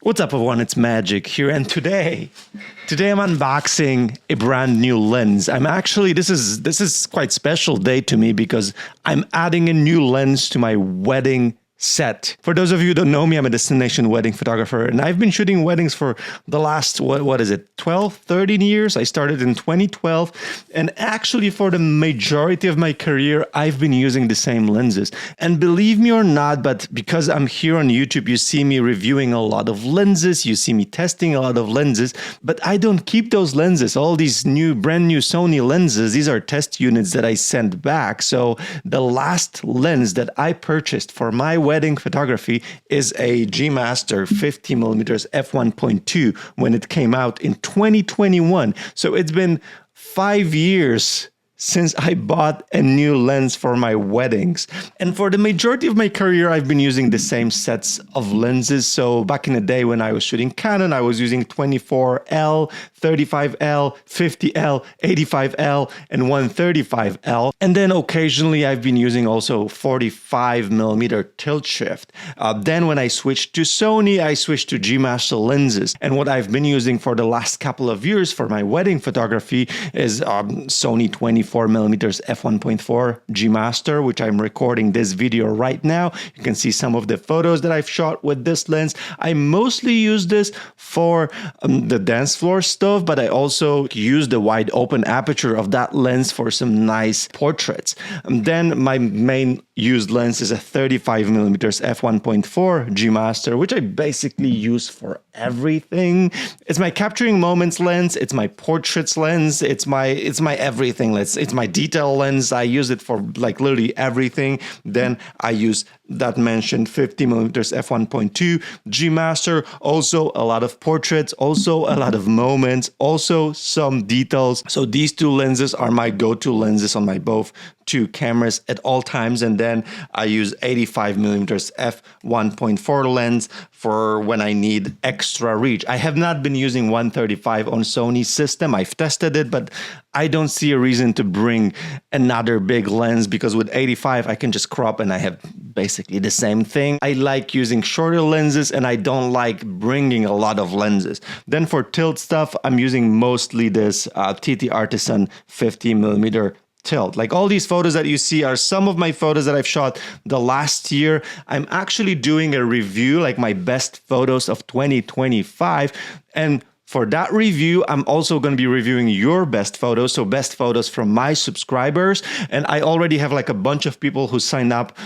What's up, everyone? It's Magic here, and today I'm unboxing a brand new lens. This is quite special day to me because I'm adding a new lens to my wedding set. For those of you who don't know me, I'm a destination wedding photographer, and I've been shooting weddings for the last, what is it, 12, 13 years? I started in 2012, and actually for the majority of my career, I've been using the same lenses. And believe me or not, but because I'm here on YouTube, you see me reviewing a lot of lenses, you see me testing a lot of lenses, but I don't keep those lenses. All these brand new Sony lenses, these are test units that I sent back. So the last lens that I purchased for my wedding photography is a G Master 50mm f1.2 when it came out in 2021. So it's been 5 years since I bought a new lens for my weddings. And for the majority of my career, I've been using the same sets of lenses. So back in the day when I was shooting Canon, I was using 24L, 35L, 50L, 85L, and 135L. And then occasionally I've been using also 45mm tilt shift. Then when I switched to Sony, I switched to G Master lenses. And what I've been using for the last couple of years for my wedding photography is Sony 24mm f1.4 G Master, which I'm recording this video right now. You can see some of the photos that I've shot with this lens. I mostly use this for the dance floor stuff, but I also use the wide open aperture of that lens for some nice portraits. Then my main used lens is a 35mm f1.4 G Master, which I basically use for everything. It's my capturing moments lens, it's my portraits lens, it's my everything lens. It's my detail lens. I use it for like literally everything. Then I use that mentioned 50mm f1.2 G Master, also a lot of portraits, also a lot of moments, also some details. So these two lenses are my go-to lenses on my both two cameras at all times. And then I use 85mm f1.4 lens for when I need extra reach. I have not been using 135 on Sony's system. I've tested it, but I don't see a reason to bring another big lens because with 85 I can just crop and I have basically the same thing. I like using shorter lenses and I don't like bringing a lot of lenses. Then for tilt stuff, I'm using mostly this TT Artisan 50mm tilt. Like all these photos that you see are some of my photos that I've shot the last year. I'm actually doing a review, like my best photos of 2025. And for that review, I'm also going to be reviewing your best photos, so best photos from my subscribers. And I already have like a bunch of people who signed up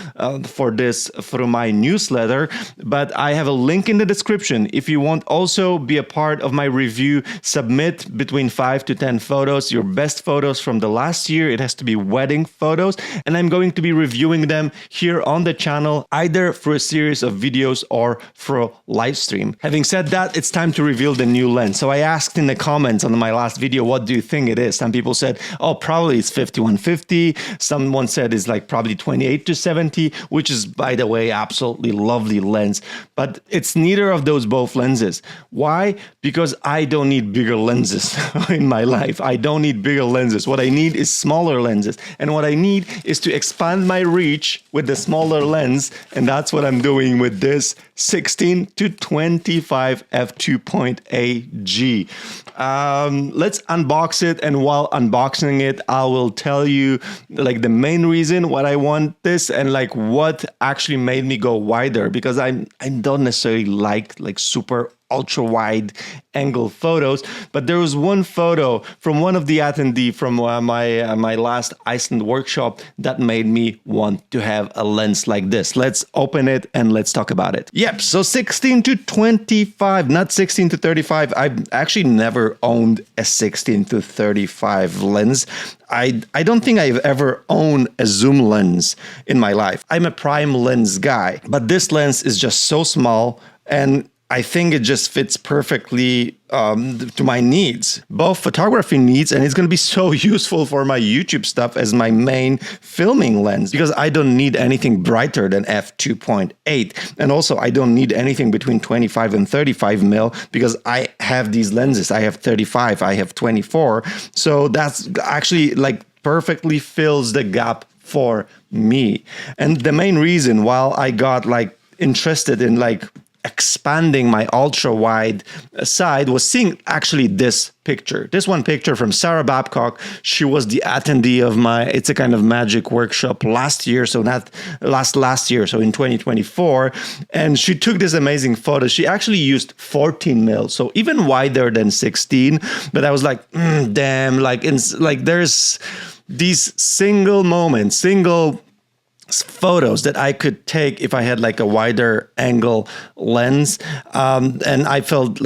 for this through my newsletter, but I have a link in the description. If you want also be a part of my review, submit between 5 to 10 photos, your best photos from the last year. It has to be wedding photos, and I'm going to be reviewing them here on the channel, either through a series of videos or through a live stream. Having said that, it's time to reveal the new lens. So I asked in the comments on my last video, what do you think it is? Some people said, oh, probably it's 5150. Someone said it's like probably 28 to 70, which is, by the way, absolutely lovely lens. But it's neither of those both lenses. Why? Because I don't need bigger lenses in my life. I don't need bigger lenses. What I need is smaller lenses. And what I need is to expand my reach with the smaller lens. And that's what I'm doing with this 16 to 25 f2.8 G. Let's unbox it, and while unboxing it, I will tell you like the main reason why I want this and like what actually made me go wider, because I don't necessarily like super ultra wide angle photos, but there was one photo from one of the attendee from my last Iceland workshop that made me want to have a lens like this. Let's open it and let's talk about it. Yep, so 16 to 25, not 16 to 35. I've actually never owned a 16 to 35 lens. I don't think I've ever owned a zoom lens in my life. I'm a prime lens guy, but this lens is just so small, and I think it just fits perfectly to my needs, both photography needs, and it's going to be so useful for my YouTube stuff as my main filming lens, because I don't need anything brighter than f2.8. And also I don't need anything between 25 and 35 mil because I have these lenses. I have 35, I have 24. So that's actually like perfectly fills the gap for me. And the main reason why I got like interested in like expanding my ultra wide side was seeing actually this picture. This one picture from Sarah Babcock. She was the attendee of my It's a Kind of Magic workshop last year. So not last year, so in 2024. And she took this amazing photo. She actually used 14 mil, so even wider than 16. But I was like, damn, like there's these single moments, single photos that I could take if I had like a wider angle lens, and I felt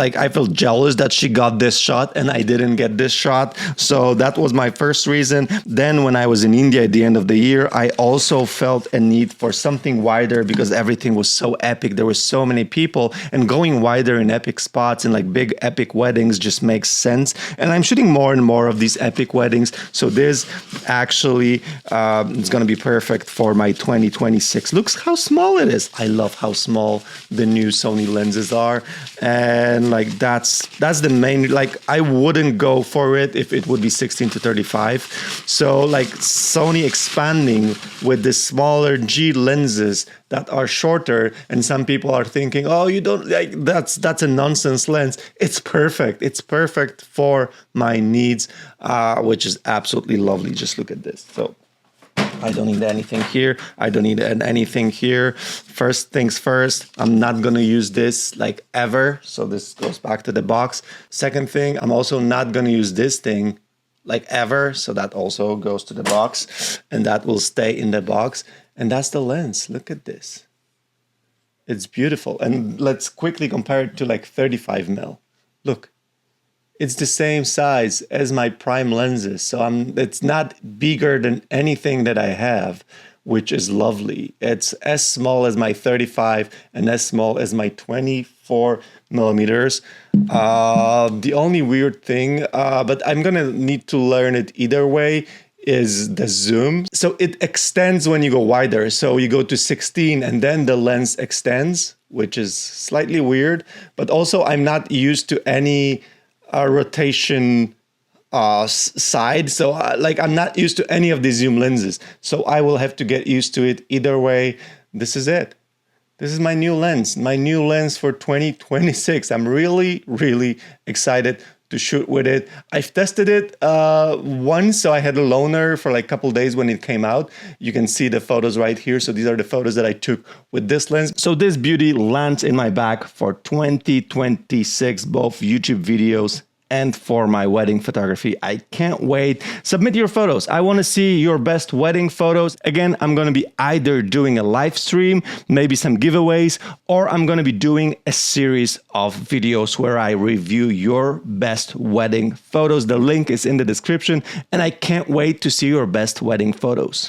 jealous that she got this shot and I didn't get this shot. So that was my first reason. Then when I was in India at the end of the year, I also felt a need for something wider because everything was so epic. There were so many people, and going wider in epic spots and like big epic weddings just makes sense. And I'm shooting more and more of these epic weddings, so this actually is going to be perfect for my 2026. Looks how small it is. I love how small the new Sony lenses are, and like that's the main, like I wouldn't go for it if it would be 16 to 35. So like Sony expanding with the smaller G lenses that are shorter, and some people are thinking, oh, you don't like that's a nonsense lens. It's perfect. It's perfect for my needs, which is absolutely lovely. Just look at this. So I don't need anything here. I don't need anything here. First things first, I'm not going to use this like ever. So this goes back to the box. Second thing, I'm also not going to use this thing like ever. So that also goes to the box, and that will stay in the box. And that's the lens. Look at this. It's beautiful. And let's quickly compare it to like 35 mil. Look. It's the same size as my prime lenses, so it's not bigger than anything that I have, which is lovely. It's as small as my 35 and as small as my 24 millimeters. The only weird thing, but I'm gonna need to learn it either way, is the zoom. So it extends when you go wider. So you go to 16 and then the lens extends, which is slightly weird, but also I'm not used to any rotation side, so like I'm not used to any of these zoom lenses, so I will have to get used to it either way. This is it. This is my new lens for 2026. I'm really excited to shoot with it. I've tested it once, so I had a loaner for like a couple days when it came out. You can see the photos right here. So these are the photos that I took with this lens. So this beauty lands in my bag for 2026, both YouTube videos and for my wedding photography. I can't wait. Submit your photos. I want to see your best wedding photos. Again, I'm going to be either doing a live stream, maybe some giveaways, or I'm going to be doing a series of videos where I review your best wedding photos. The link is in the description, and I can't wait to see your best wedding photos.